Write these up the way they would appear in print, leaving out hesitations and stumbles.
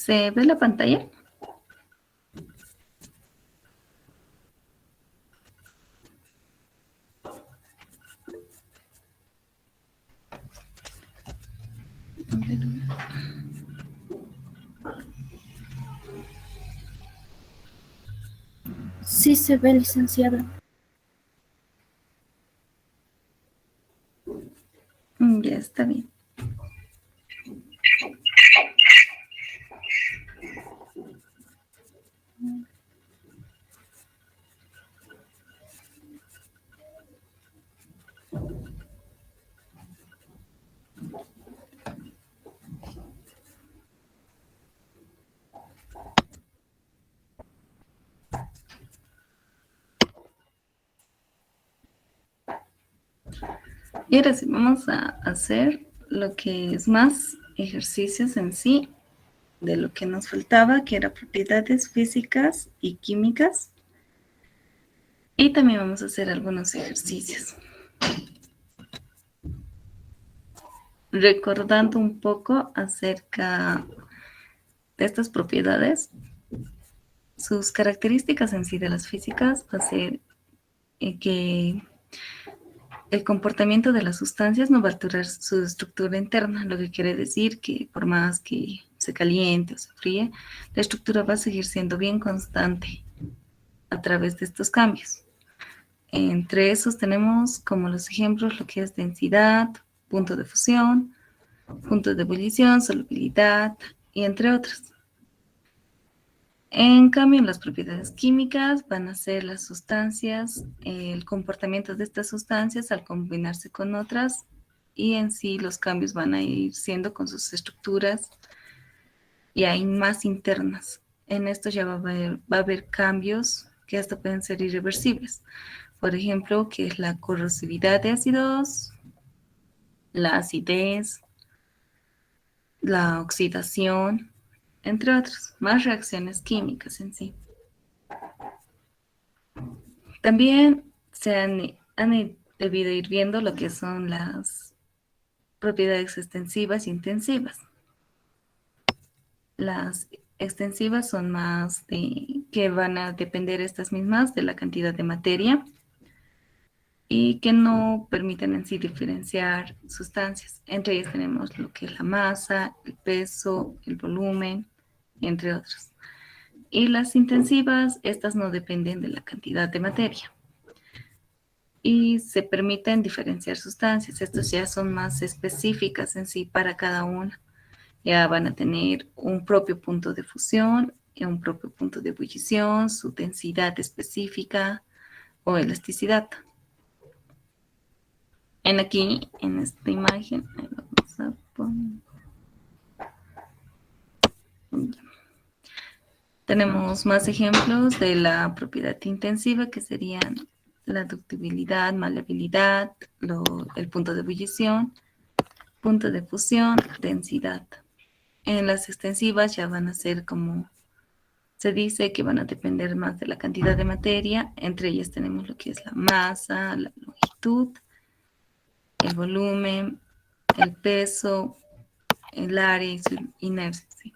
¿Se ve la pantalla? Sí se ve, licenciada. Ya está bien. Y ahora sí, vamos a hacer lo que es más ejercicios en sí de lo que nos faltaba, que era propiedades físicas y químicas. Y también vamos a hacer algunos ejercicios. Recordando un poco acerca de estas propiedades, sus características en sí de las físicas va a ser que el comportamiento de las sustancias no va a alterar su estructura interna, lo que quiere decir que por más que se caliente o se fríe, la estructura va a seguir siendo bien constante a través de estos cambios. Entre esos tenemos como los ejemplos lo que es densidad, punto de fusión, punto de ebullición, solubilidad y entre otros. En cambio, las propiedades químicas van a ser las sustancias, el comportamiento de estas sustancias al combinarse con otras y en sí los cambios van a ir siendo con sus estructuras y hay más internas. En esto ya va a haber cambios que hasta pueden ser irreversibles. Por ejemplo, que es la corrosividad de ácidos, la acidez, la oxidación, entre otros, más reacciones químicas en sí. También han debido ir viendo lo que son las propiedades extensivas e intensivas. Las extensivas son más que van a depender estas mismas de la cantidad de materia y que no permiten en sí diferenciar sustancias. Entre ellas tenemos lo que es la masa, el peso, el volumen, entre otros. Y las intensivas, estas no dependen de la cantidad de materia y se permiten diferenciar sustancias. Estas ya son más específicas en sí para cada una. Ya van a tener un propio punto de fusión, un propio punto de ebullición, su densidad específica o elasticidad. En esta imagen, vamos a poner, tenemos más ejemplos de la propiedad intensiva que serían la ductibilidad, maleabilidad, el punto de ebullición, punto de fusión, densidad. En las extensivas ya van a ser como se dice que van a depender más de la cantidad de materia. Entre ellas tenemos lo que es la masa, la longitud, el volumen, el peso, el área y su inercia. ¿Sí?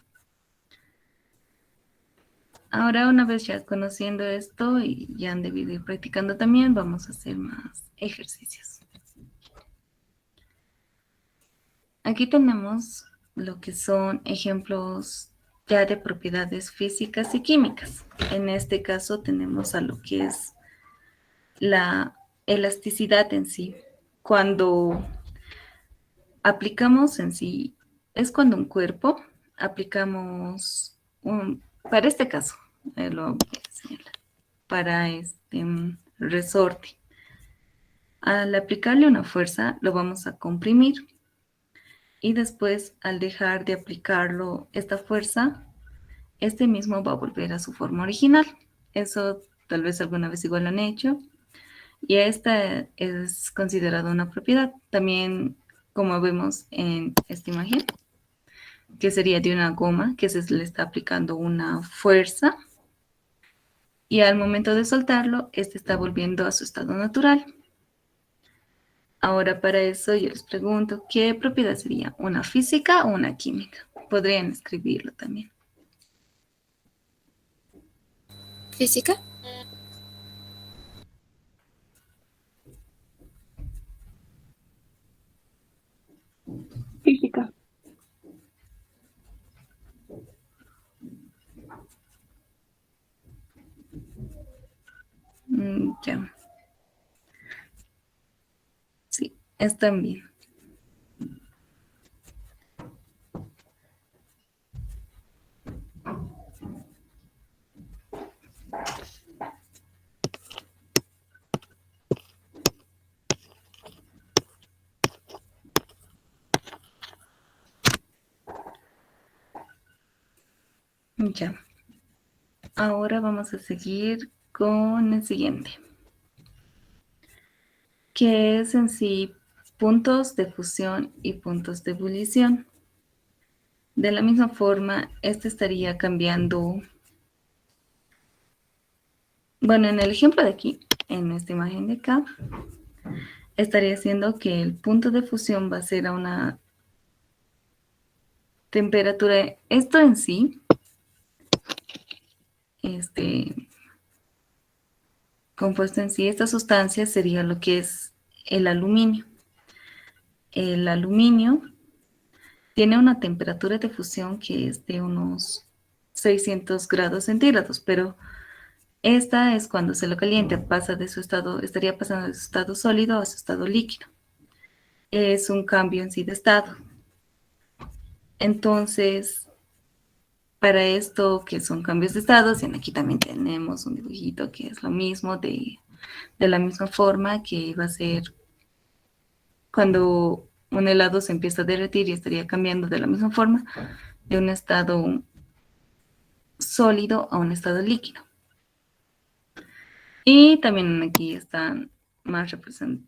Ahora, una vez ya conociendo esto y ya han debido ir practicando también, vamos a hacer más ejercicios. Aquí tenemos lo que son ejemplos ya de propiedades físicas y químicas. En este caso tenemos a lo que es la elasticidad en sí. Cuando aplicamos en sí, es cuando un cuerpo aplicamos para este caso, lo voy a señalar, para este resorte. Al aplicarle una fuerza, lo vamos a comprimir y después, al dejar de aplicarlo esta fuerza, este mismo va a volver a su forma original. Eso tal vez alguna vez igual lo han hecho. Y esta es considerada una propiedad. También, como vemos en esta imagen, que sería de una goma que se le está aplicando una fuerza y al momento de soltarlo, este está volviendo a su estado natural. Ahora para eso yo les pregunto, ¿qué propiedad sería? ¿Una física o una química? Podrían escribirlo también. Física. Física. Ya, sí, están bien. Ya, ahora vamos a seguir con el siguiente, que es en sí puntos de fusión y puntos de ebullición. De la misma forma, este estaría cambiando, bueno, en el ejemplo de aquí, en esta imagen de acá, estaría haciendo que el punto de fusión va a ser a una temperatura, esto en sí, este compuesto en sí, esta sustancia sería lo que es el aluminio. El aluminio tiene una temperatura de fusión que es de unos 600 grados centígrados, pero esta es cuando se lo calienta, pasa de su estado, estaría pasando de su estado sólido a su estado líquido. Es un cambio en sí de estado. Entonces, para esto que son cambios de estados, y aquí también tenemos un dibujito que es lo mismo, de la misma forma que va a ser cuando un helado se empieza a derretir y estaría cambiando de la misma forma de un estado sólido a un estado líquido. Y también aquí están más representativos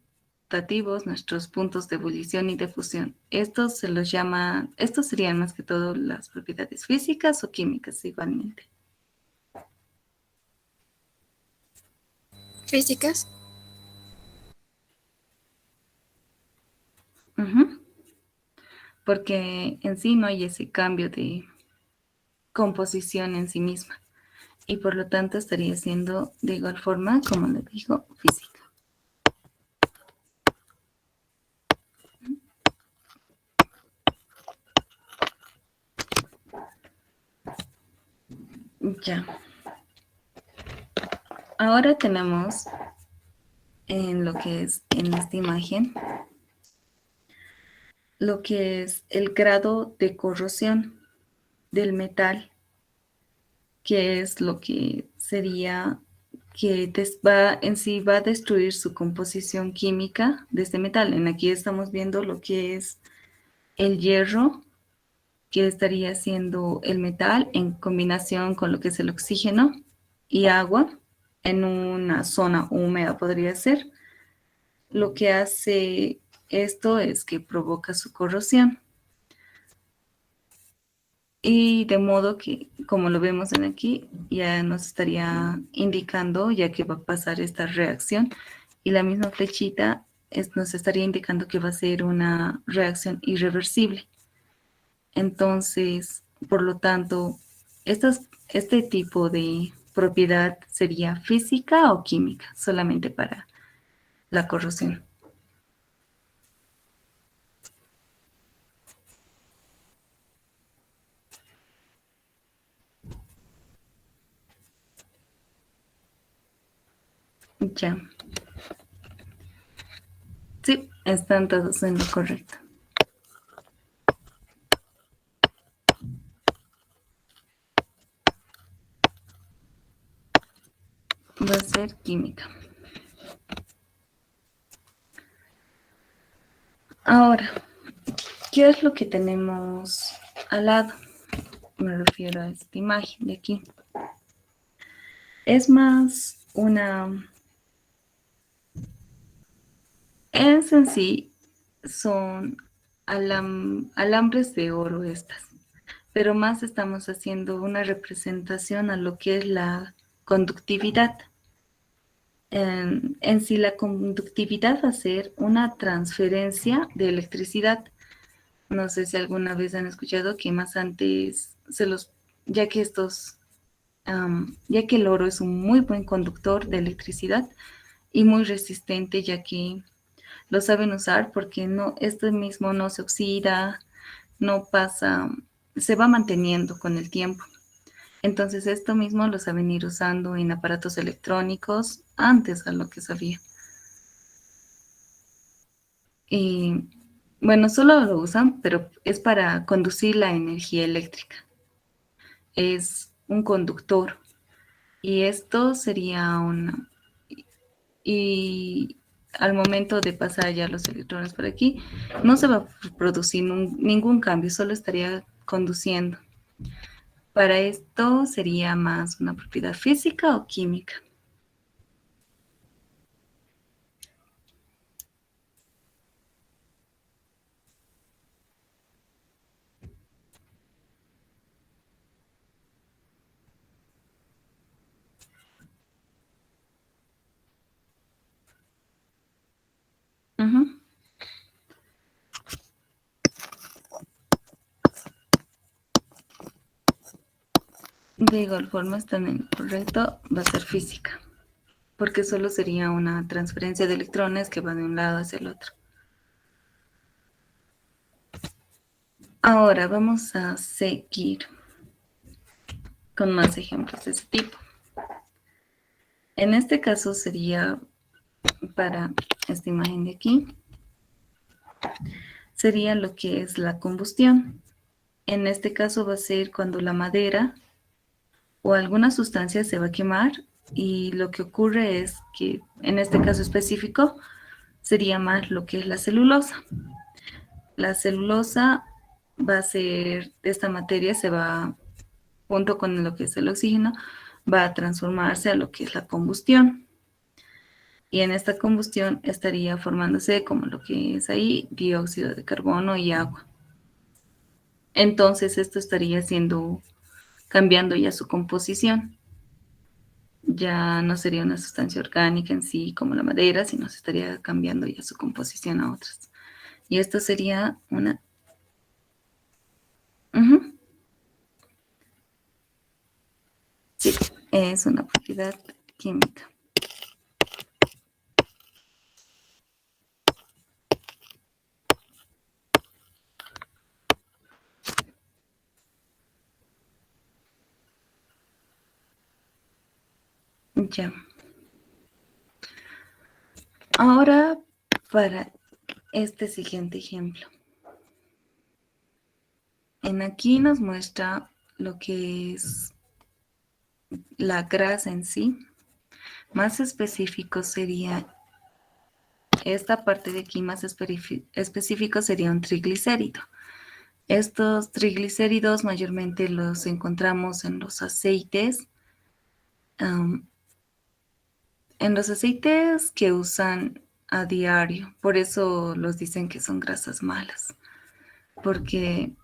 nuestros puntos de ebullición y de fusión. Estos se los llama, estos serían más que todo las propiedades físicas o químicas igualmente. Físicas. Ujú. Porque en sí no hay ese cambio de composición en sí misma. Y por lo tanto estaría siendo de igual forma, como le digo, física. Ya. Ahora tenemos en lo que es en esta imagen, lo que es el grado de corrosión del metal, que es lo que sería que va, en sí va a destruir su composición química de este metal. En aquí estamos viendo lo que es el hierro, que estaría siendo el metal en combinación con lo que es el oxígeno y agua en una zona húmeda podría ser. Lo que hace esto es que provoca su corrosión. Y de modo que, como lo vemos en aquí, ya nos estaría indicando, ya que va a pasar esta reacción, y la misma flechita nos estaría indicando que va a ser una reacción irreversible. Entonces, por lo tanto, este tipo de propiedad sería física o química, solamente para la corrosión. Ya. Sí, están todos en lo correcto. Va a ser química. Ahora, ¿qué es lo que tenemos al lado? Me refiero a esta imagen de aquí. Es más es en sí, son alambres de oro estas, pero más estamos haciendo una representación a lo que es la conductividad. En sí, la conductividad va a ser una transferencia de electricidad. No sé si alguna vez han escuchado que más antes ya que estos ya que el oro es un muy buen conductor de electricidad y muy resistente, ya que lo saben usar porque no, este mismo no se oxida, no pasa, se va manteniendo con el tiempo. Entonces esto mismo lo saben ir usando en aparatos electrónicos antes a lo que sabía. Y bueno, solo lo usan, pero es para conducir la energía eléctrica. Es un conductor. Y esto sería una... Y al momento de pasar ya los electrones por aquí, no se va a producir ningún cambio, solo estaría conduciendo. Para esto sería más una propiedad física o química. Ujú. De igual forma, están en lo correcto, va a ser física, porque solo sería una transferencia de electrones que va de un lado hacia el otro. Ahora vamos a seguir con más ejemplos de ese tipo. En este caso sería para esta imagen de aquí, sería lo que es la combustión. En este caso va a ser cuando la madera o alguna sustancia se va a quemar y lo que ocurre es que en este caso específico sería más lo que es la celulosa. La celulosa va a ser, esta materia se va, junto con lo que es el oxígeno, va a transformarse a lo que es la combustión. Y en esta combustión estaría formándose como lo que es ahí, dióxido de carbono y agua. Entonces esto estaría cambiando ya su composición. Ya no sería una sustancia orgánica en sí como la madera, sino se estaría cambiando ya su composición a otras. Y esto sería una... Ujú, sí, es una propiedad química. Ya. Ahora para este siguiente ejemplo. En aquí nos muestra lo que es la grasa en sí. Más específico sería esta parte de aquí, más específico sería un triglicérido. Estos triglicéridos mayormente los encontramos um, en los aceites que usan a diario. Por eso los dicen que son grasas malas, porque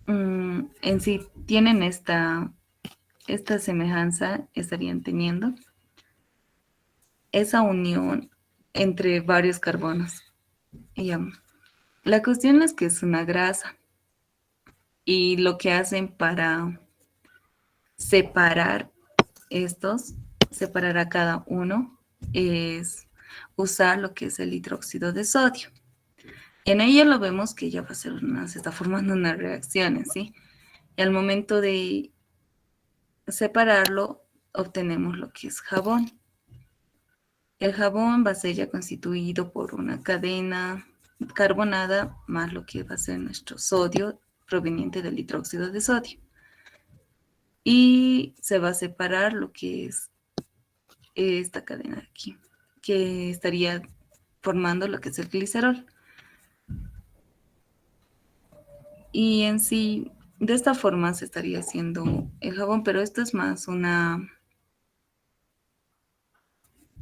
en sí tienen esta semejanza, estarían teniendo esa unión entre varios carbonos. Y, la cuestión es que es una grasa y lo que hacen para separar estos, separar a cada uno, es usar lo que es el hidróxido de sodio. En ello lo vemos que ya va a ser se está formando una reacción, ¿sí? Y al momento de separarlo, obtenemos lo que es jabón. El jabón va a ser ya constituido por una cadena carbonada más lo que va a ser nuestro sodio proveniente del hidróxido de sodio. Y se va a separar lo que es esta cadena de aquí, que estaría formando lo que es el glicerol. Y en sí, de esta forma se estaría haciendo el jabón, pero esto es más una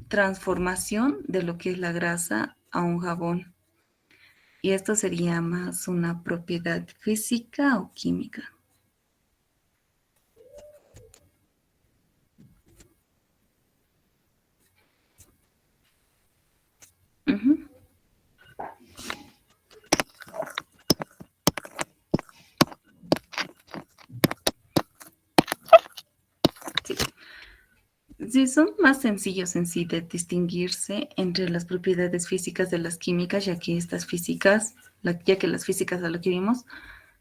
transformación de lo que es la grasa a un jabón. Y esto sería más una propiedad física o química. Ujú. Sí, son más sencillos en sí de distinguirse entre las propiedades físicas de las químicas, ya que estas físicas, ya que las físicas a lo que vimos,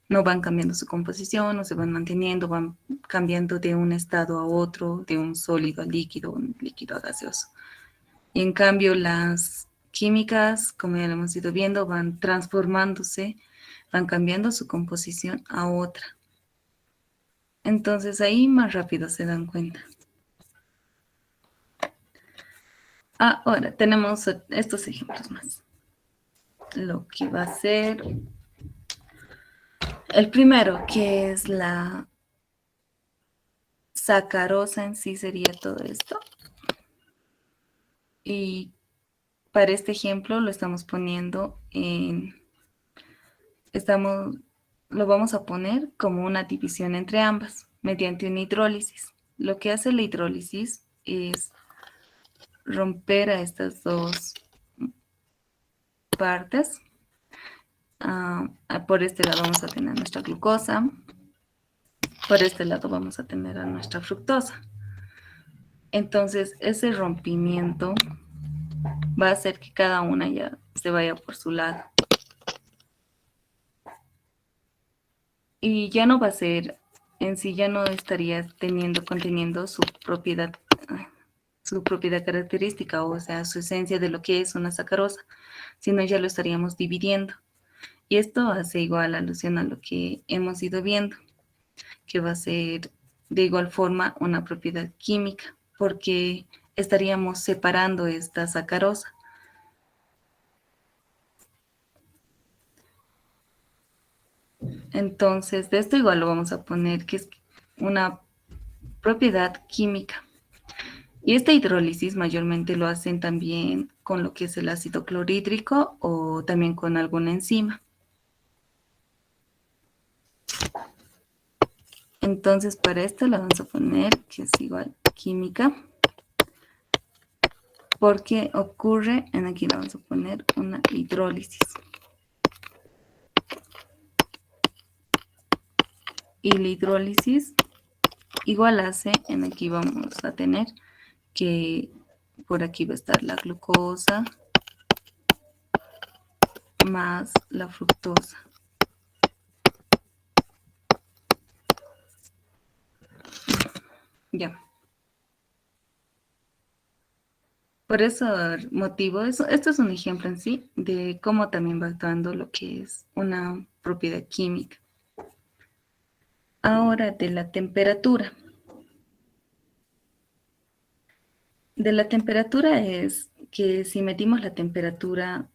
no van cambiando su composición, no se van manteniendo, van cambiando de un estado a otro, de un sólido a líquido, un líquido a gaseoso. Y en cambio las químicas, como ya lo hemos ido viendo, van transformándose, van cambiando su composición a otra. Entonces ahí más rápido se dan cuenta. Ahora tenemos estos ejemplos más. Lo que va a ser el primero, que es la sacarosa en sí, sería todo esto. Y para este ejemplo lo estamos poniendo lo vamos a poner como una división entre ambas mediante una hidrólisis. Lo que hace la hidrólisis es romper a estas dos partes. Por este lado vamos a tener nuestra glucosa, por este lado vamos a tener a nuestra fructosa. Entonces ese rompimiento va a hacer que cada una ya se vaya por su lado. Y ya no va a ser, en sí ya no estaría conteniendo su propiedad característica, o sea, su esencia de lo que es una sacarosa, sino ya lo estaríamos dividiendo. Y esto hace igual alusión a lo que hemos ido viendo, que va a ser de igual forma una propiedad química, porque estaríamos separando esta sacarosa. Entonces, de esto igual lo vamos a poner que es una propiedad química. Y esta hidrólisis mayormente lo hacen también con lo que es el ácido clorhídrico o también con alguna enzima. Entonces, para esto le vamos a poner que es igual química, porque ocurre, aquí le vamos a poner una hidrólisis. Y la hidrólisis igual hace, aquí vamos a tener que por aquí va a estar la glucosa más la fructosa. Ya. Por ese motivo, esto es un ejemplo en sí de cómo también va actuando lo que es una propiedad química. Ahora de la temperatura. De la temperatura es que si medimos la temperatura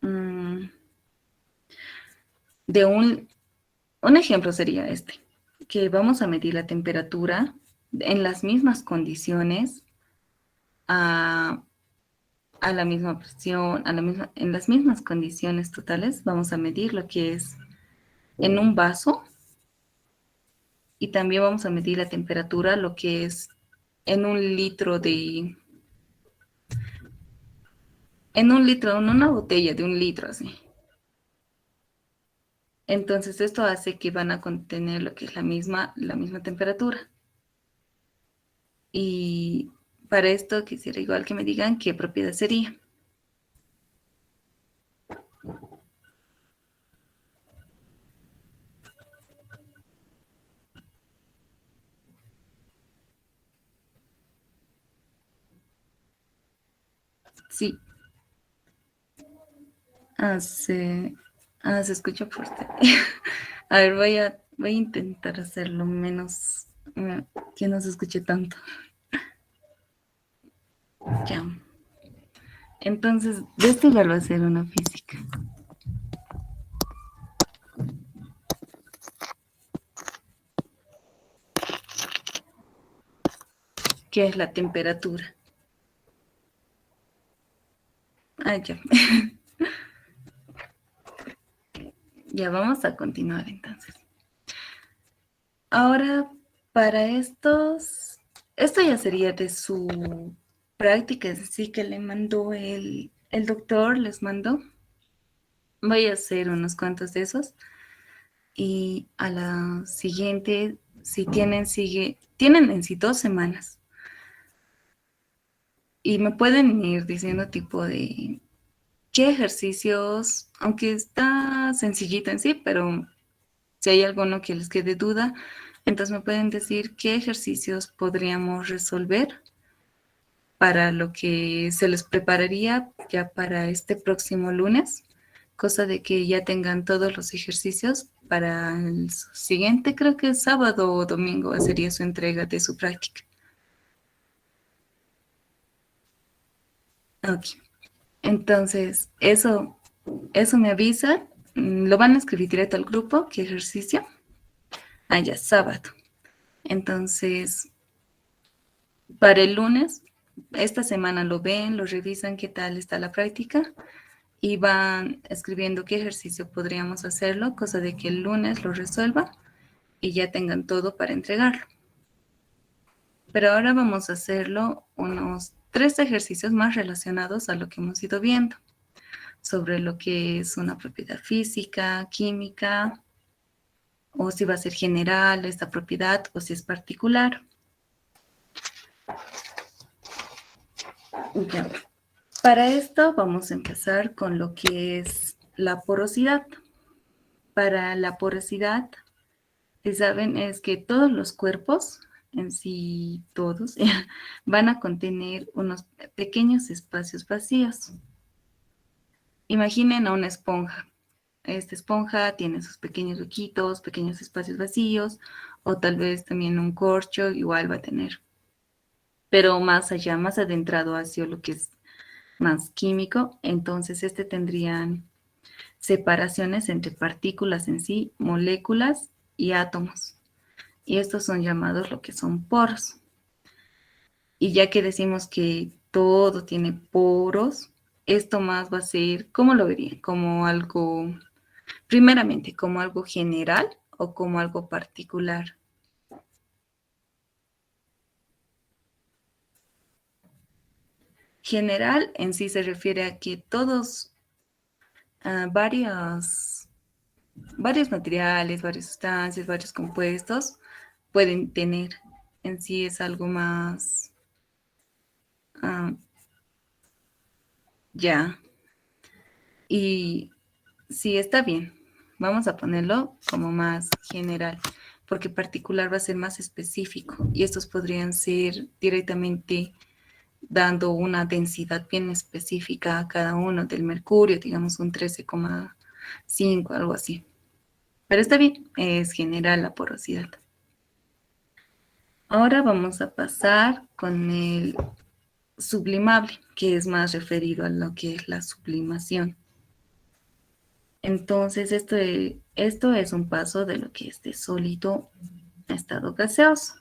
de un ejemplo sería este, que vamos a medir la temperatura en las mismas condiciones a la misma presión, en las mismas condiciones totales, vamos a medir lo que es en un vaso y también vamos a medir la temperatura, lo que es en un litro en una botella de un litro, así. Entonces esto hace que van a contener lo que es la misma temperatura. Y para esto quisiera igual que me digan qué propiedad sería. Sí, se, se escucha fuerte. A ver, voy a intentar hacerlo menos, que no se escuche tanto. Ya. Entonces, de esto igual va a ser una física. Que es la temperatura. Ya. Ya vamos a continuar entonces. Ahora, para esto ya sería de su práctica, es decir, que le mandó el doctor, les mandó. Voy a hacer unos cuantos de esos. Y a la siguiente, si tienen en sí 2 semanas Y me pueden ir diciendo tipo de qué ejercicios, aunque está sencillito en sí, pero si hay alguno que les quede duda, entonces me pueden decir qué ejercicios podríamos resolver para lo que se les prepararía ya para este próximo lunes, cosa de que ya tengan todos los ejercicios para el siguiente, creo que sábado o domingo sería su entrega de su práctica. Ok, entonces eso me avisa, lo van a escribir directo al grupo, ¿qué ejercicio? Ah, ya, sábado. Entonces, para el lunes, esta semana lo ven, lo revisan qué tal está la práctica y van escribiendo qué ejercicio podríamos hacerlo, cosa de que el lunes lo resuelva y ya tengan todo para entregarlo. Pero ahora vamos a hacerlo unos 3 ejercicios más relacionados a lo que hemos ido viendo, sobre lo que es una propiedad física, química, o si va a ser general esta propiedad o si es particular. Ya. Para esto vamos a empezar con lo que es la porosidad. Para la porosidad, si saben, es que todos los cuerpos, en sí todos, van a contener unos pequeños espacios vacíos. Imaginen a una esponja. Esta esponja tiene sus pequeños huequitos, pequeños espacios vacíos, o tal vez también un corcho igual va a tener. Pero más allá, más adentrado hacia lo que es más químico, entonces tendrían separaciones entre partículas en sí, moléculas y átomos. Y estos son llamados lo que son poros. Y ya que decimos que todo tiene poros, esto más va a ser, ¿cómo lo verían? Como algo, primeramente, como algo general o como algo particular. General en sí se refiere a que todos, varios materiales, varias sustancias, varios compuestos pueden tener. En sí es algo más, ah, ya. Y sí, está bien. Vamos a ponerlo como más general, porque particular va a ser más específico y estos podrían ser directamente dando una densidad bien específica a cada uno del mercurio, digamos un 13,5, algo así. Pero está bien, es general la porosidad. Ahora vamos a pasar con el sublimable, que es más referido a lo que es la sublimación. Entonces, esto es un paso de lo que es de sólido a estado gaseoso.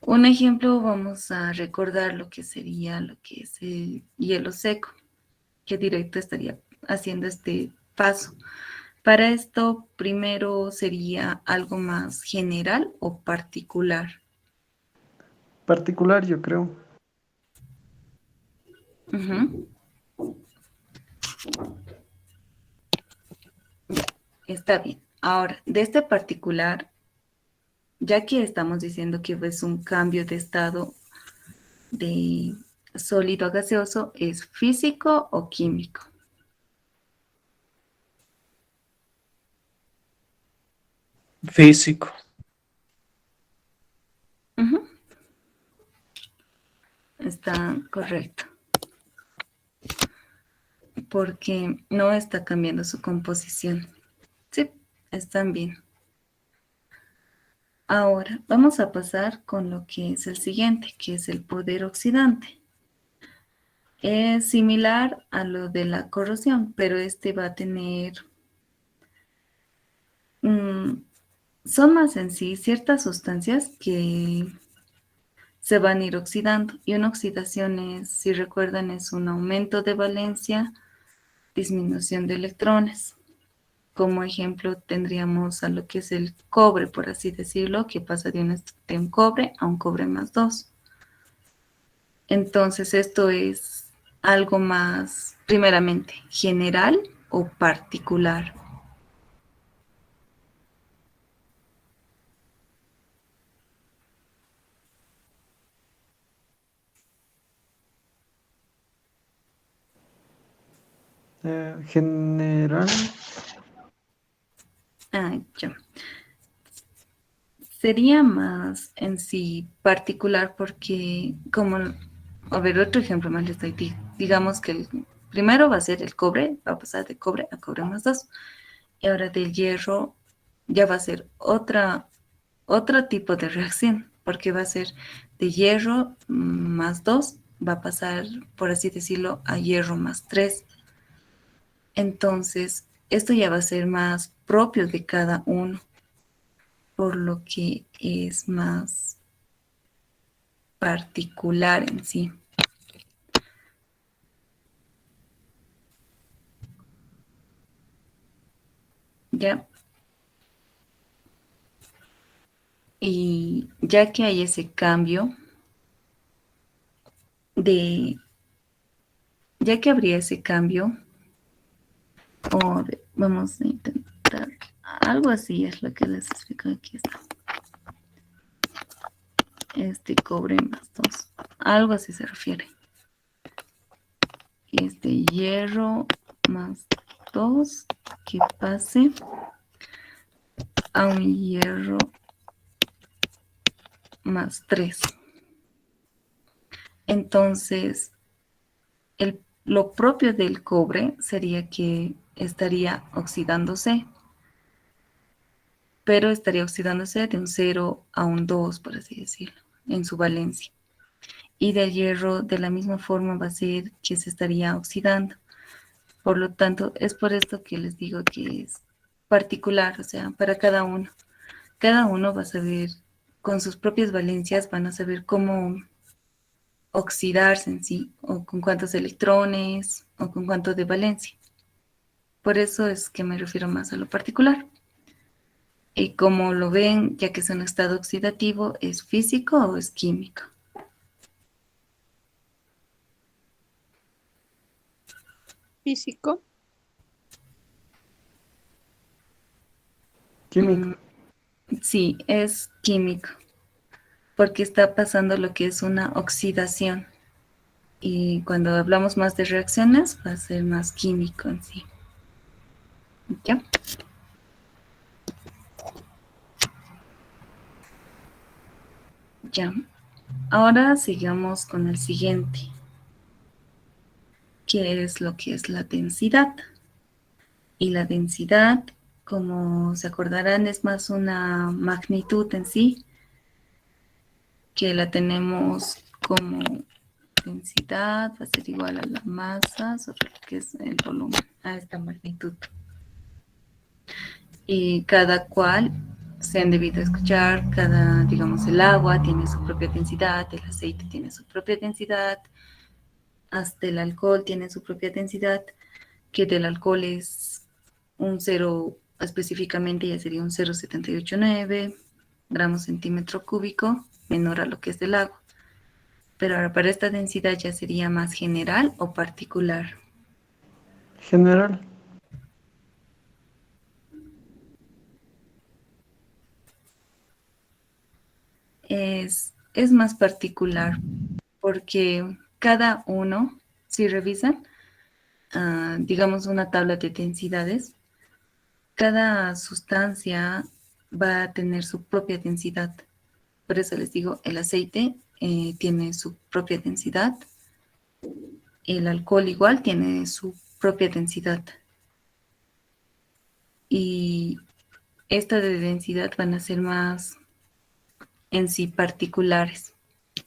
Un ejemplo, vamos a recordar lo que sería lo que es el hielo seco, que directo estaría haciendo este paso. Para esto, primero sería algo más general o particular. Particular, yo creo. Ujú. Está bien. Ahora, de este particular, ya que estamos diciendo que es un cambio de estado de sólido a gaseoso, ¿es físico o químico? Físico. Ujú. Está correcto, porque no está cambiando su composición. Sí, están bien. Ahora vamos a pasar con lo que es el siguiente, que es el poder oxidante. Es similar a lo de la corrosión, pero este va a tener, mm, son más en sí ciertas sustancias que se van a ir oxidando. Y una oxidación es, si recuerdan, es un aumento de valencia, disminución de electrones. Como ejemplo tendríamos a lo que es el cobre, por así decirlo, que pasa de un cobre a un cobre más 2. Entonces esto es algo más, primeramente, general o particular. General. Ya. Sería más en sí particular porque, como, a ver, otro ejemplo más les doy. Digamos que el primero va a ser el cobre, va a pasar de cobre a cobre más 2. Y ahora del hierro ya va a ser otro tipo de reacción, porque va a ser de hierro más 2 va a pasar, por así decirlo, a hierro más 3. Entonces, esto ya va a ser más propio de cada uno, por lo que es más particular en sí. ¿Ya? Y ya que hay ese cambio de, ya que habría ese cambio, vamos a intentar, algo así es lo que les explico aquí está. Este cobre más 2, algo así se refiere. Este hierro más 2 que pase a un hierro más 3. Entonces, lo propio del cobre sería que estaría oxidándose, pero estaría oxidándose de un 0 a un 2, por así decirlo, en su valencia. Y del hierro, de la misma forma, va a ser que se estaría oxidando. Por lo tanto, es por esto que les digo que es particular, o sea, para cada uno. Cada uno va a saber, con sus propias valencias, van a saber cómo oxidarse en sí, o con cuántos electrones, o con cuánto de valencia. Por eso es que me refiero más a lo particular. Y como lo ven, ya que es un estado oxidativo, ¿es físico o es químico? Físico. Químico. Sí, es químico, porque está pasando lo que es una oxidación. Y cuando hablamos más de reacciones, va a ser más químico en sí. ¿Ya? Ya. Ahora sigamos con el siguiente, que es lo que es la densidad. Y la densidad, como se acordarán, es más una magnitud en sí, que la tenemos como densidad, va a ser igual a la masa sobre lo que es el volumen, a esta magnitud. Y cada cual se han debido escuchar, digamos, el agua tiene su propia densidad, el aceite tiene su propia densidad, hasta el alcohol tiene su propia densidad, que del alcohol es un 0, específicamente ya sería un 0,789 gramos centímetro cúbico, menor a lo que es del agua. Pero ahora para esta densidad ya sería más general o particular. General. Es más particular porque cada uno, si revisan, digamos una tabla de densidades, cada sustancia va a tener su propia densidad. Por eso les digo, el aceite tiene su propia densidad, el alcohol igual tiene su propia densidad. Y esta de densidad van a ser más en sí particulares,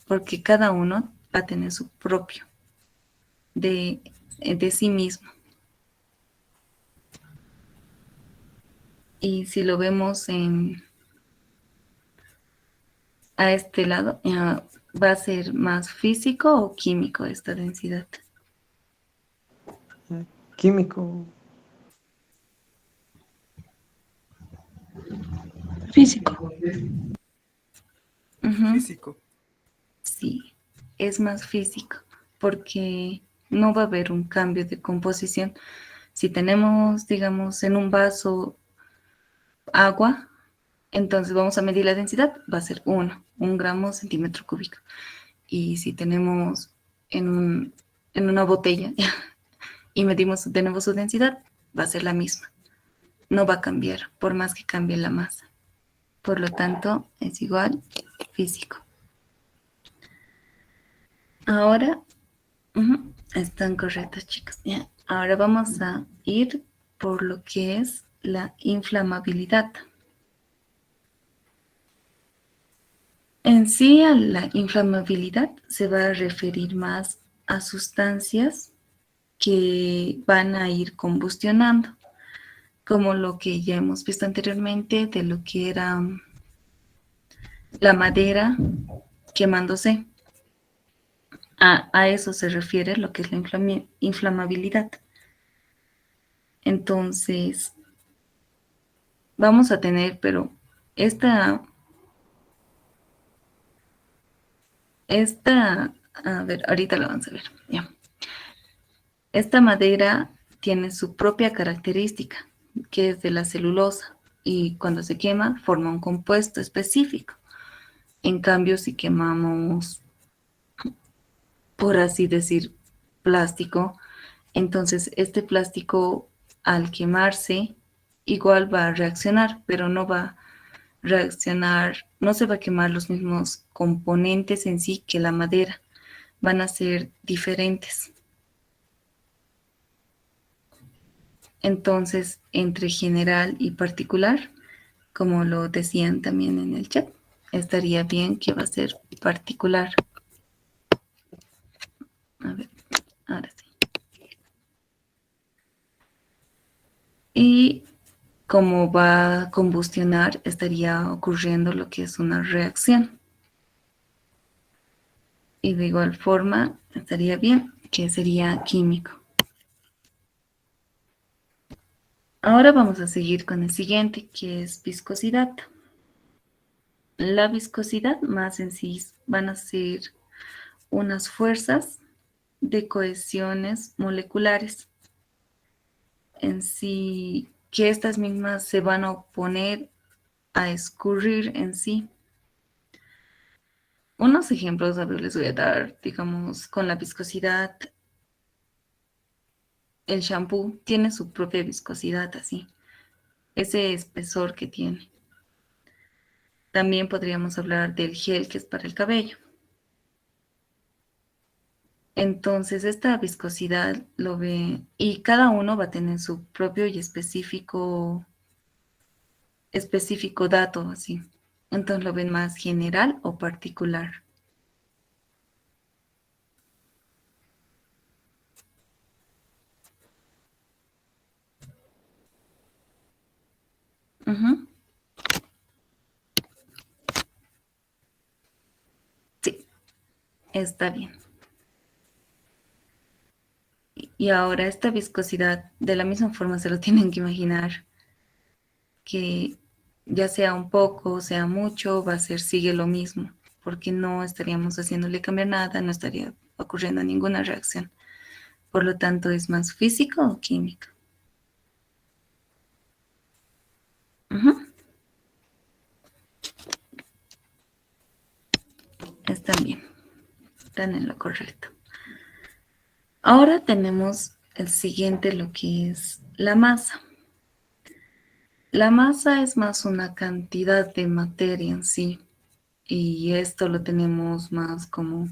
porque cada uno va a tener su propio de sí mismo. Y si lo vemos a este lado, va a ser más físico o químico esta densidad. Químico. Físico. Físico. Sí, es más físico, porque no va a haber un cambio de composición. Si tenemos, digamos, en un vaso agua, entonces vamos a medir la densidad, va a ser 1 gramo centímetro cúbico. Y si tenemos en una botella y medimos de nuevo su densidad, va a ser la misma. No va a cambiar, por más que cambie la masa. Por lo tanto, es igual físico. Ahora, están correctos, chicos. Ya. Ahora vamos a ir por lo que es la inflamabilidad. En sí, a la inflamabilidad se va a referir más a sustancias que van a ir combustionando, como lo que ya hemos visto anteriormente de lo que era la madera quemándose. A eso se refiere lo que es la inflamabilidad. Entonces, vamos a tener, pero esta, a ver, ahorita lo vamos a ver. Ya. Esta madera tiene su propia característica, que es de la celulosa, y cuando se quema forma un compuesto específico. En cambio, si quemamos, por así decir, plástico, entonces este plástico al quemarse igual va a reaccionar, pero no va a reaccionar, no se va a quemar los mismos componentes en sí que la madera, van a ser diferentes. Entonces, entre general y particular, como lo decían también en el chat, estaría bien que va a ser particular. A ver, ahora sí. Y como va a combustionar, estaría ocurriendo lo que es una reacción. Y de igual forma, estaría bien que sería químico. Ahora vamos a seguir con el siguiente, que es viscosidad. La viscosidad más en sí van a ser unas fuerzas de cohesiones moleculares. En sí, que estas mismas se van a oponer a escurrir en sí. Unos ejemplos, a ver, les voy a dar, digamos, con la viscosidad. El shampoo tiene su propia viscosidad, así, ese espesor que tiene. También podríamos hablar del gel que es para el cabello. Entonces, esta viscosidad lo ve, y cada uno va a tener su propio y específico dato, así. Entonces, lo ven más general o particular. Ujú. Sí, está bien. Y ahora esta viscosidad, de la misma forma se lo tienen que imaginar, que ya sea un poco, sea mucho, va a ser sigue lo mismo, porque no estaríamos haciéndole cambiar nada, no estaría ocurriendo ninguna reacción. Por lo tanto, ¿es más físico o químico? Ujú. Están bien, están en lo correcto. Ahora tenemos el siguiente, lo que es la masa. La masa es más una cantidad de materia en sí, y esto lo tenemos más como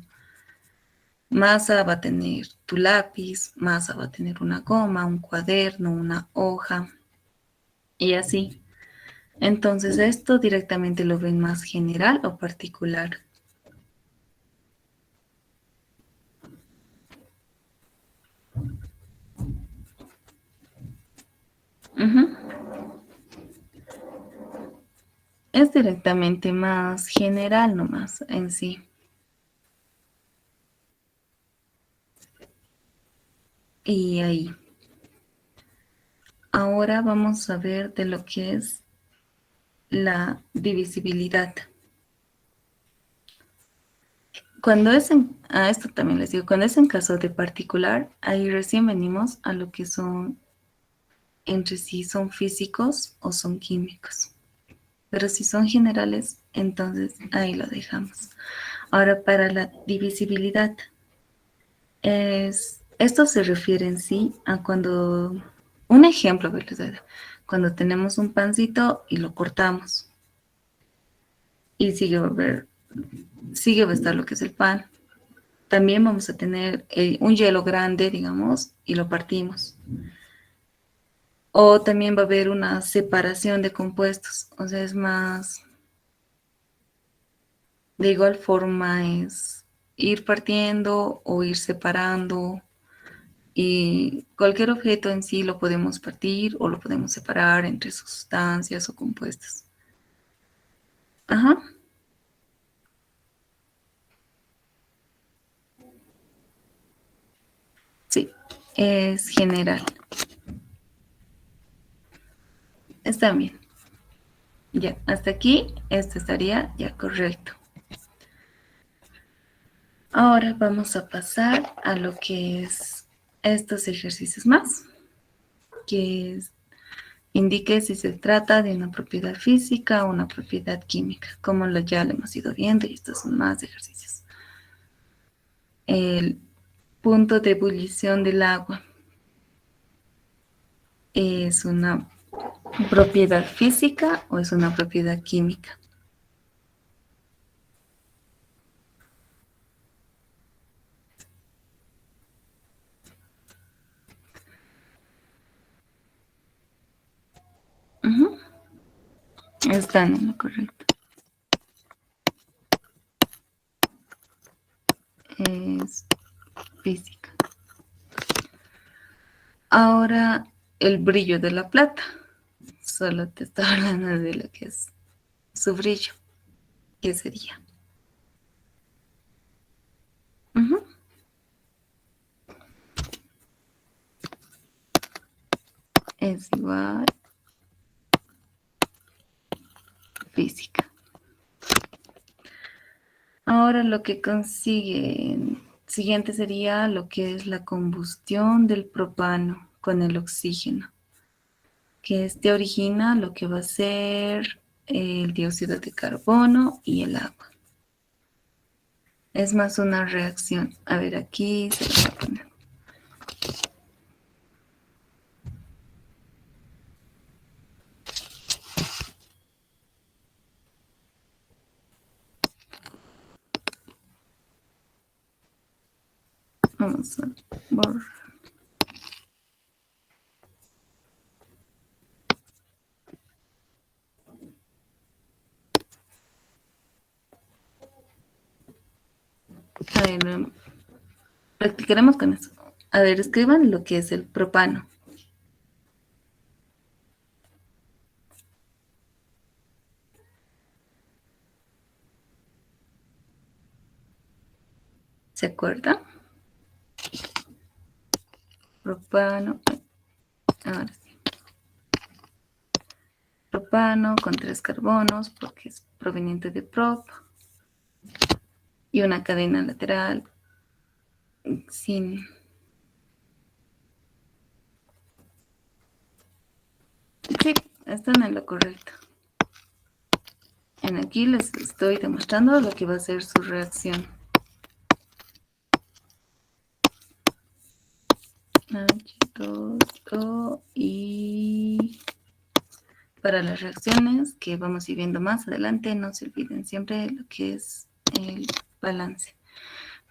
masa va a tener tu lápiz, masa va a tener una goma, un cuaderno, una hoja y así. Entonces, esto directamente lo ven más general o particular. Ujú. Es directamente más general nomás en sí. Y ahí. Ahora vamos a ver de lo que es la divisibilidad. Cuando es esto también les digo, cuando es en caso de particular, ahí recién venimos a lo que son entre sí son físicos o son químicos. Pero si son generales, entonces ahí lo dejamos. Ahora, para la divisibilidad, es Esto se refiere en sí a cuando, un ejemplo, a ver, les voy a dar. Cuando tenemos un pancito y lo cortamos y sigue a estar lo que es el pan. También vamos a tener un hielo grande, digamos, y lo partimos. O también va a haber una separación de compuestos, o sea, es más, de igual forma es ir partiendo o ir separando y cualquier objeto en sí lo podemos partir o lo podemos separar entre sustancias o compuestos. Ajá, sí, es general. Está bien. Ya, hasta aquí, esto estaría ya correcto. Ahora vamos a pasar a lo que es estos ejercicios más, que es, indique si se trata de una propiedad física o una propiedad química, como ya lo hemos ido viendo y estos son más ejercicios. El punto de ebullición del agua es una propiedad física o es una propiedad química. Ujú, están en lo correcto. Es física. Ahora, el brillo de la plata. Solo te estaba hablando de lo que es su brillo. ¿Qué sería? Ujú, es igual física. Ahora lo que consigue siguiente sería lo que es la combustión del propano con el oxígeno, que este origina lo que va a ser el dióxido de carbono y el agua. Es más una reacción. A ver, aquí se lo voy a poner. Vamos a borrar. A ver, practicaremos con eso. A ver, escriban lo que es el propano. ¿Se acuerdan? Propano. Ahora sí. Propano con 3 carbonos porque es proveniente de prop. Y una cadena lateral sin... Sí, están en lo correcto. En aquí les estoy demostrando lo que va a ser su reacción. H2O y para las reacciones que vamos a ir viendo más adelante, no se olviden siempre lo que es el balance.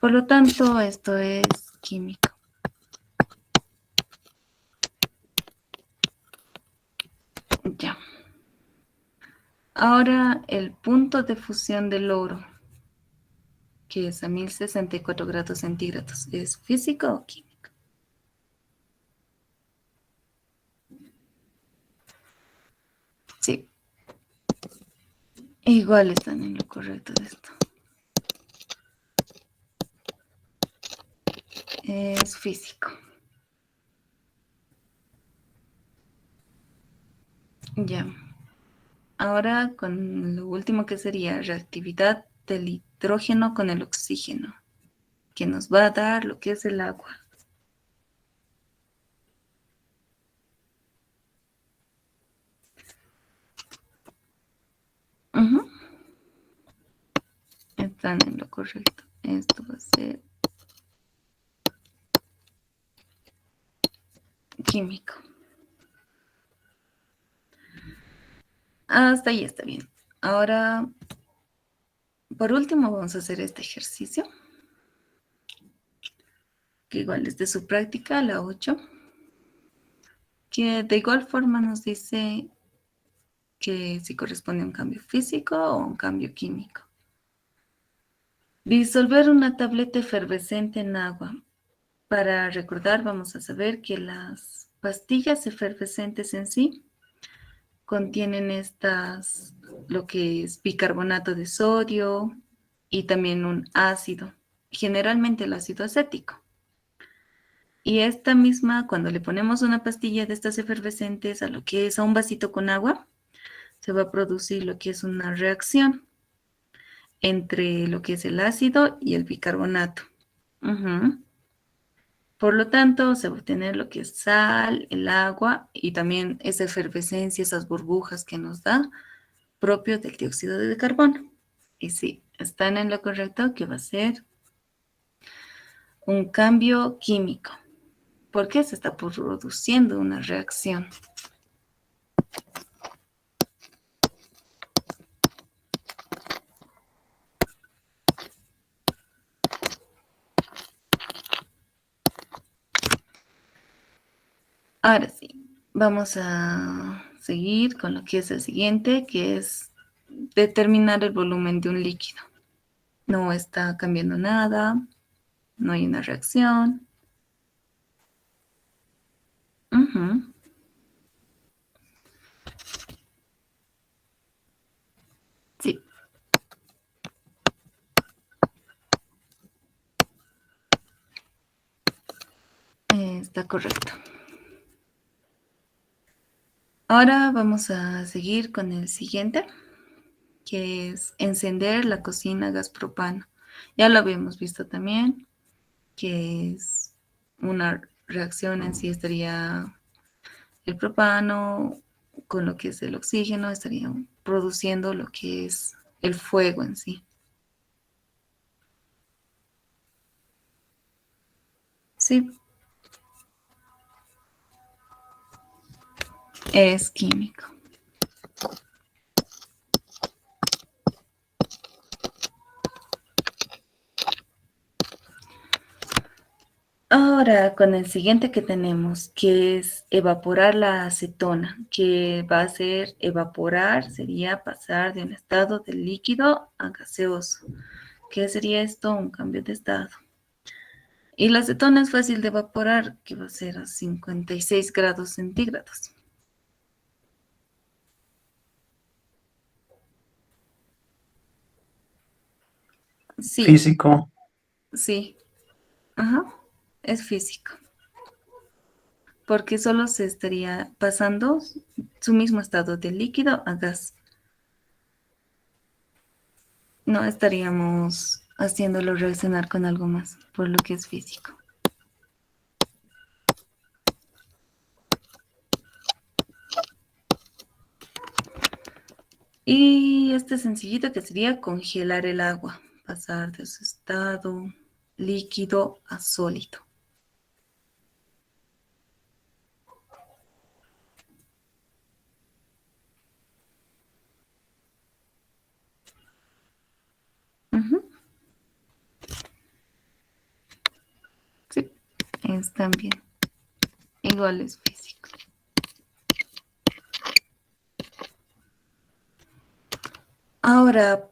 Por lo tanto, esto es químico. Ya. Ahora el punto de fusión del oro, que es a 1064 grados centígrados, ¿es físico o químico? Sí. Igual están en lo correcto de esto. Es físico. Ya. Ahora con lo último que sería reactividad del hidrógeno con el oxígeno, que nos va a dar lo que es el agua. Ujú, están en lo correcto. Esto va a ser químico. Hasta ahí está bien. Ahora, por último, vamos a hacer este ejercicio, que igual es de su práctica, la 8, que de igual forma nos dice que si corresponde a un cambio físico o un cambio químico. Disolver una tableta efervescente en agua. Para recordar, vamos a saber que las pastillas efervescentes en sí contienen lo que es bicarbonato de sodio y también un ácido, generalmente el ácido acético. Y esta misma, cuando le ponemos una pastilla de estas efervescentes a lo que es a un vasito con agua, se va a producir lo que es una reacción entre lo que es el ácido y el bicarbonato. Ujú. Por lo tanto, se va a obtener lo que es sal, el agua y también esa efervescencia, esas burbujas que nos da propio del dióxido de carbono. Y sí, están en lo correcto que va a ser un cambio químico, porque se está produciendo una reacción. Ahora sí, vamos a seguir con lo que es el siguiente, que es determinar el volumen de un líquido. No está cambiando nada, no hay una reacción. Ujú. Sí, está correcto. Ahora vamos a seguir con el siguiente, que es encender la cocina a gas propano. Ya lo habíamos visto también, que es una reacción en sí, estaría el propano con lo que es el oxígeno, estaría produciendo lo que es el fuego en sí. Sí, es químico. Ahora, con el siguiente que tenemos, que es evaporar la acetona, que va a ser evaporar, sería pasar de un estado de líquido a gaseoso. ¿Qué sería esto? Un cambio de estado. Y la acetona es fácil de evaporar, que va a ser a 56 grados centígrados. Sí, Físico. sí, ajá, es físico, porque solo se estaría pasando su mismo estado de líquido a gas. No estaríamos haciéndolo reaccionar con algo más, por lo que es físico. Y este sencillito que sería congelar el agua, pasar de su estado líquido a sólido. Ujú. Sí, es también. Igual es físico. Ahora,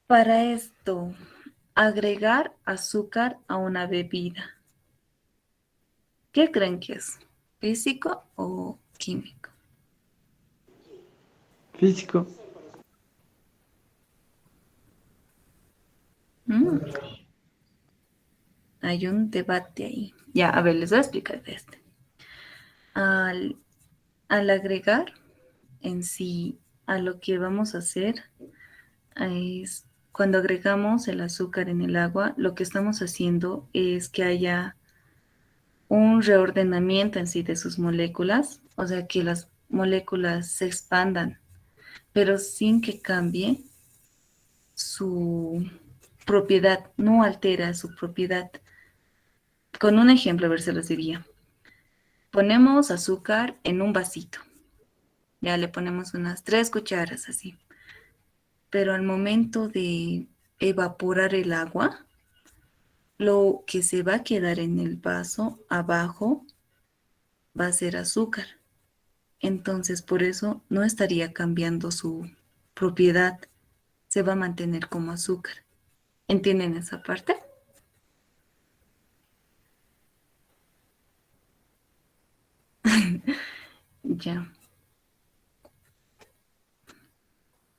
para esto, agregar azúcar a una bebida. ¿Qué creen que es? ¿Físico o químico? Físico. Mm, hay un debate ahí. Ya, a ver, les voy a explicar de este. Al, al agregar en sí a lo que vamos a hacer es cuando agregamos el azúcar en el agua, lo que estamos haciendo es que haya un reordenamiento en sí de sus moléculas, o sea, que las moléculas se expandan, pero sin que cambie su propiedad, no altera su propiedad. Con un ejemplo, a ver, se los diría. ponemos azúcar en un vasito. Ya le ponemos unas 3 cucharas así. Pero al momento de evaporar el agua, lo que se va a quedar en el vaso abajo va a ser azúcar. Entonces, por eso no estaría cambiando su propiedad. Se va a mantener como azúcar. ¿Entienden esa parte? Ya.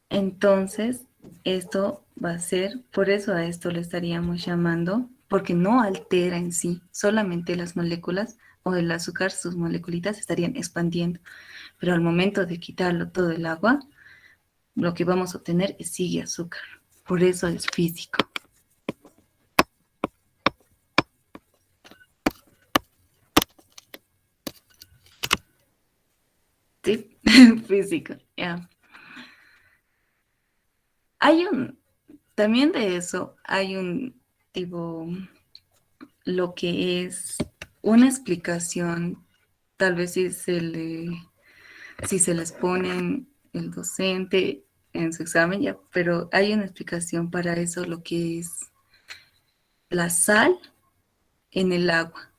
Entonces, esto va a ser, por eso a esto le estaríamos llamando, porque no altera en sí, solamente las moléculas o el azúcar, sus moleculitas estarían expandiendo. Pero al momento de quitarlo todo el agua, lo que vamos a obtener es sigue azúcar. Por eso es físico. Sí, físico, ya. Hay también de eso, hay un tipo, lo que es una explicación, tal vez si se les ponen el docente en su examen, ya, pero hay una explicación para eso, lo que es la sal en el agua,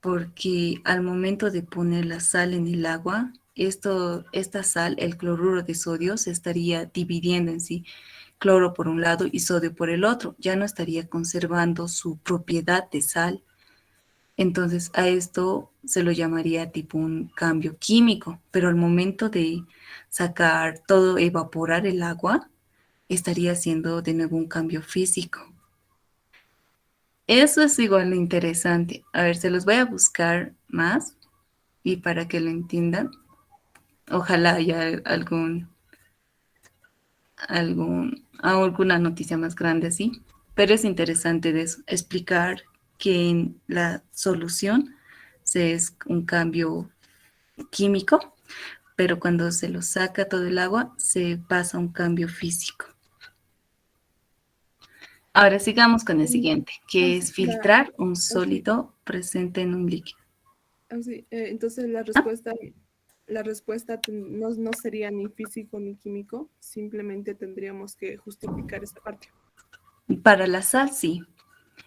porque al momento de poner la sal en el agua, esta sal, el cloruro de sodio, se estaría dividiendo en sí, cloro por un lado y sodio por el otro, ya no estaría conservando su propiedad de sal. Entonces a esto se lo llamaría tipo un cambio químico, pero al momento de sacar todo, evaporar el agua, estaría haciendo de nuevo un cambio físico. Eso es igual de interesante. A ver, se los voy a buscar más y para que lo entiendan. Ojalá haya alguna noticia más grande así. Pero es interesante de eso, explicar que en la solución se es un cambio químico, pero cuando se lo saca todo el agua, se pasa a un cambio físico. Ahora sigamos con el siguiente, que es filtrar un sólido presente en un líquido. Entonces ¿Ah? la respuesta no sería ni físico ni químico, simplemente tendríamos que justificar esa parte. Para la sal, sí.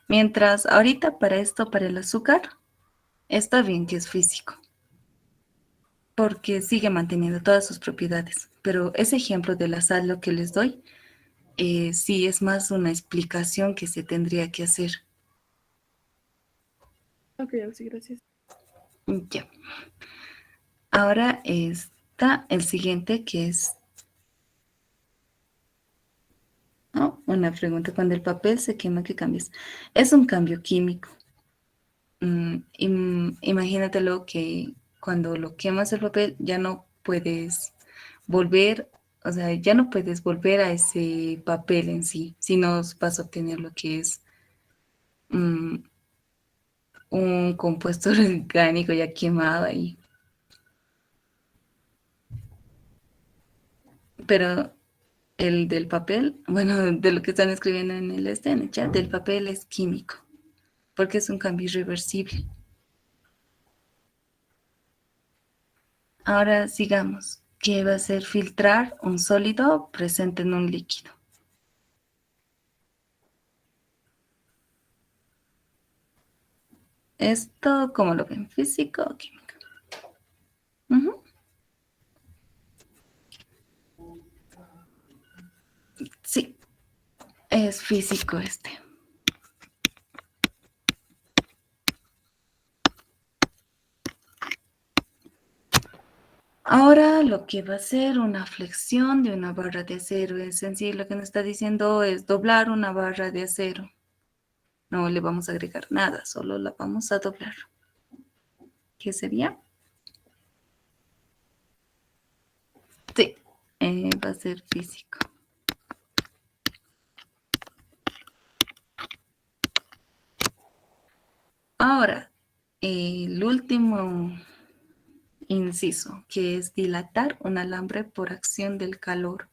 Mientras ahorita para esto, para el azúcar, está bien que es físico, porque sigue manteniendo todas sus propiedades. Pero ese ejemplo de la sal, lo que les doy, sí es más una explicación que se tendría que hacer. Ok, sí, gracias. Ya. Ahora está el siguiente, que es una pregunta. Cuando el papel se quema, ¿qué cambias? Es un cambio químico. Imagínatelo que cuando lo quemas el papel ya no puedes volver, o sea, ya no puedes volver a ese papel en sí, sino vas a obtener lo que es mm, un compuesto orgánico ya quemado ahí. Pero el del papel, bueno, de lo que están escribiendo en el chat, del papel es químico, porque es un cambio irreversible. Ahora sigamos, que va a ser filtrar un sólido presente en un líquido. ¿Esto cómo lo ven? ¿Físico o químico? Ujú. Sí, es físico este. Ahora lo que va a ser una flexión de una barra de acero es sencillo, lo que nos está diciendo es doblar una barra de acero. No le vamos a agregar nada, solo la vamos a doblar. ¿Qué sería? Sí, va a ser físico. Ahora, el último inciso, que es dilatar un alambre por acción del calor,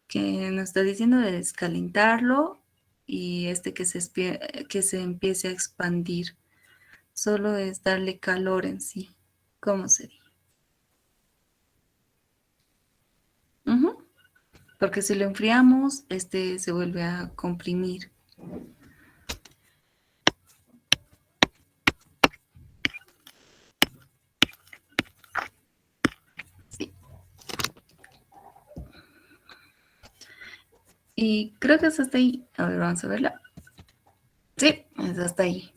que nos está diciendo de descalentarlo y que se empiece a expandir. Solo es darle calor en sí. ¿Cómo sería? Ujú. Porque si lo enfriamos, este se vuelve a comprimir. Sí. Y creo que es hasta ahí. A ver, vamos a verla. Sí, es hasta ahí.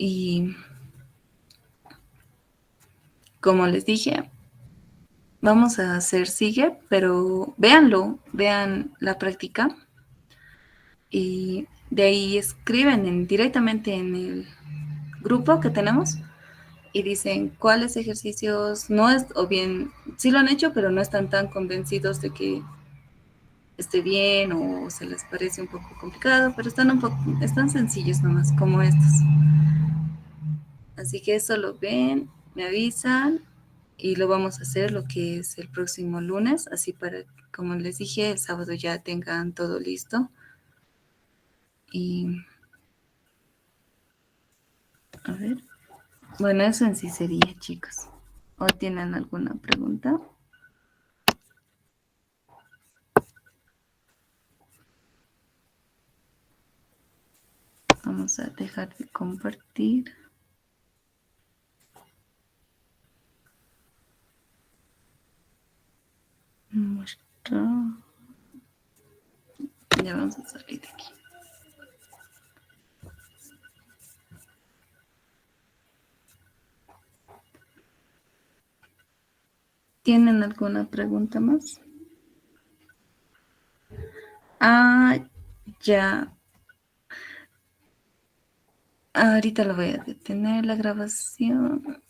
Y como les dije, vamos a hacer sigue, pero véanlo, vean la práctica y de ahí escriben directamente en el grupo que tenemos y dicen cuáles ejercicios no es, o bien sí lo han hecho, pero no están tan convencidos de que esté bien o se les parece un poco complicado, pero están sencillos nomás, como estos. Así que eso lo ven, me avisan y lo vamos a hacer lo que es el próximo lunes, así para, como les dije, el sábado ya tengan todo listo. Y a ver, bueno, eso en sí sería, chicos. ¿O tienen alguna pregunta? Vamos a dejar de compartir. Muestra. Ya vamos a salir de aquí. ¿Tienen alguna pregunta más? Ah, ya. Ahorita lo voy a detener la grabación.